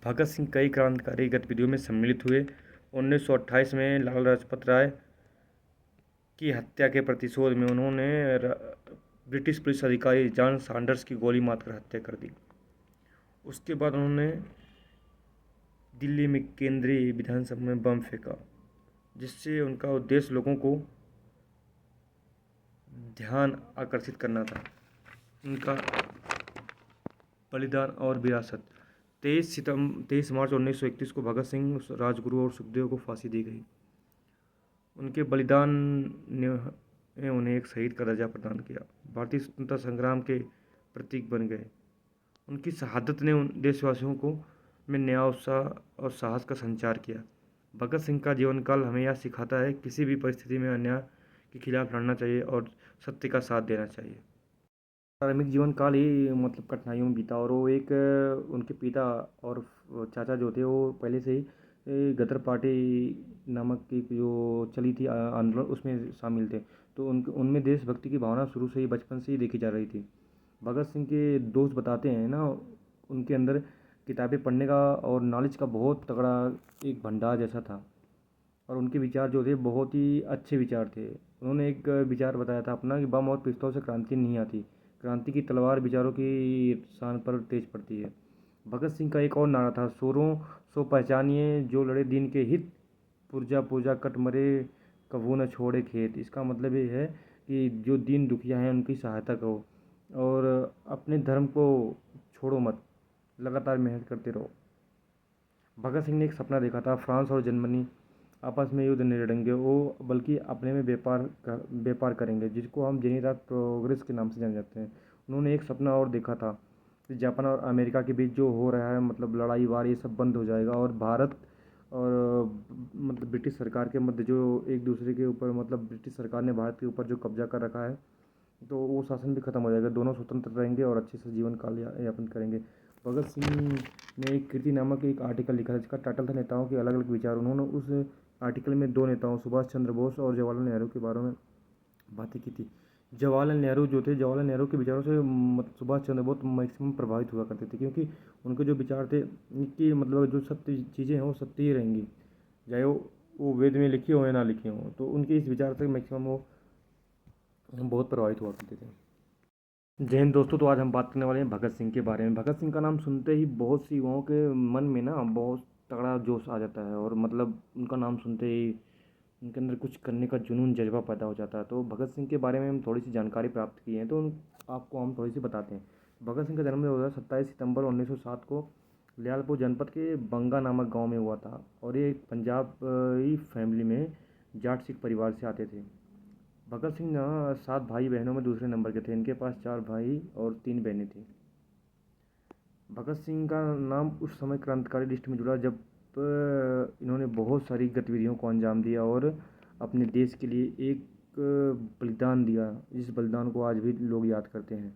भगत सिंह कई क्रांतिकारी गतिविधियों में सम्मिलित हुए। 1928 में लाला लाजपत राय की हत्या के प्रतिशोध में उन्होंने ब्रिटिश पुलिस अधिकारी जॉन सैंडर्स की गोली मारकर हत्या कर दी। उसके बाद उन्होंने दिल्ली में केंद्रीय विधानसभा में बम फेंका, जिससे उनका उद्देश्य लोगों को ध्यान आकर्षित करना था। उनका बलिदान और विरासत। 23 मार्च 1931 को भगत सिंह, राजगुरु और सुखदेव को फांसी दी गई। उनके बलिदान ने उन्हें एक शहीद का दर्जा प्रदान किया, भारतीय स्वतंत्रता संग्राम के प्रतीक बन गए। उनकी शहादत ने उन देशवासियों को में नया उत्साह और साहस का संचार किया। भगत सिंह का जीवन काल हमें यह सिखाता है, किसी भी परिस्थिति में अन्याय के खिलाफ लड़ना चाहिए और सत्य का साथ देना चाहिए। प्रारंभिक जीवन काल ही मतलब कठिनाइयों में बीता, और वो एक उनके पिता और चाचा जो थे वो पहले से ही गदर पार्टी नामक की जो चली थी आंदोलन, उसमें शामिल थे। तो उनमें देशभक्ति की भावना शुरू से ही, बचपन से ही देखी जा रही थी। भगत सिंह के दोस्त बताते हैं ना, उनके अंदर किताबें पढ़ने का और नॉलेज का बहुत तगड़ा एक भंडार जैसा था, और उनके विचार जो थे बहुत ही अच्छे विचार थे। उन्होंने एक विचार बताया था अपना कि बम और पिस्तौल से क्रांति नहीं आती, क्रांति की तलवार विचारों की शान पर तेज पड़ती है। भगत सिंह का एक और नारा था, शोरों सो पहचानिए जो लड़े दीन के हित, पुरजा पूजा कट मरे कभू न छोड़े खेत। इसका मतलब ये है कि जो दीन दुखिया हैं उनकी सहायता करो, और अपने धर्म को छोड़ो मत, लगातार मेहनत करते रहो। भगत सिंह ने एक सपना देखा था, फ्रांस और जर्मनी आपस में युद्ध नहीं लड़ेंगे, वो बल्कि अपने में व्यापार करेंगे, जिसको हम जेनीरात प्रोग्रेस के नाम से जाने जाते हैं। उन्होंने एक सपना और देखा था कि जापान और अमेरिका के बीच जो हो रहा है मतलब लड़ाई वार, ये सब बंद हो जाएगा, और भारत और मतलब ब्रिटिश सरकार के मध्य जो एक दूसरे के ऊपर मतलब ब्रिटिश सरकार ने भारत के ऊपर जो कब्जा कर रखा है, तो वो शासन भी खत्म हो जाएगा। दोनों स्वतंत्र रहेंगे और अच्छे से जीवन काल यापन करेंगे। भगत सिंह ने एक कृति नामक एक आर्टिकल लिखा था, जिसका टाइटल था नेताओं के अलग अलग विचार। उन्होंने उस आर्टिकल में दो नेताओं, सुभाष चंद्र बोस और जवाहरलाल नेहरू के बारे में बातें की थी। जवाहरलाल नेहरू जो थे, जवाहरलाल नेहरू के विचारों से सुभाष चंद्र बोस मैक्सिमम प्रभावित हुआ करते थे, क्योंकि उनके जो विचार थे कि मतलब जो सत्य चीज़ें हैं वो सत्य ही रहेंगी, चाहे वो वेद में लिखी हो या ना लिखी हो। तो उनके इस विचार से मैक्सिमम वो बहुत प्रभावित हुआ करते थे। जय हिंद दोस्तों, तो आज हम बात करने वाले हैं भगत सिंह के बारे में। भगत सिंह का नाम सुनते ही बहुत सी युवाओं के मन में ना बहुत तगड़ा जोश आ जाता है, और मतलब उनका नाम सुनते ही उनके अंदर कुछ करने का जुनून जज्बा पैदा हो जाता है। तो भगत सिंह के बारे में हम थोड़ी सी जानकारी प्राप्त की है, तो आपको हम थोड़ी सी बताते हैं। भगत सिंह का जन्म जो हुआ 27 सितंबर 1907 को लियालपुर जनपद के बंगा नामक गाँव में हुआ था, और ये एक पंजाबी फैमिली में जाट सिख परिवार से आते थे। भगत सिंह 7 भाई बहनों में दूसरे नंबर के थे। इनके पास 4 भाई और 3 बहनें थीं। भगत सिंह का नाम उस समय क्रांतिकारी लिस्ट में जुड़ा जब इन्होंने बहुत सारी गतिविधियों को अंजाम दिया और अपने देश के लिए एक बलिदान दिया, जिस बलिदान को आज भी लोग याद करते हैं।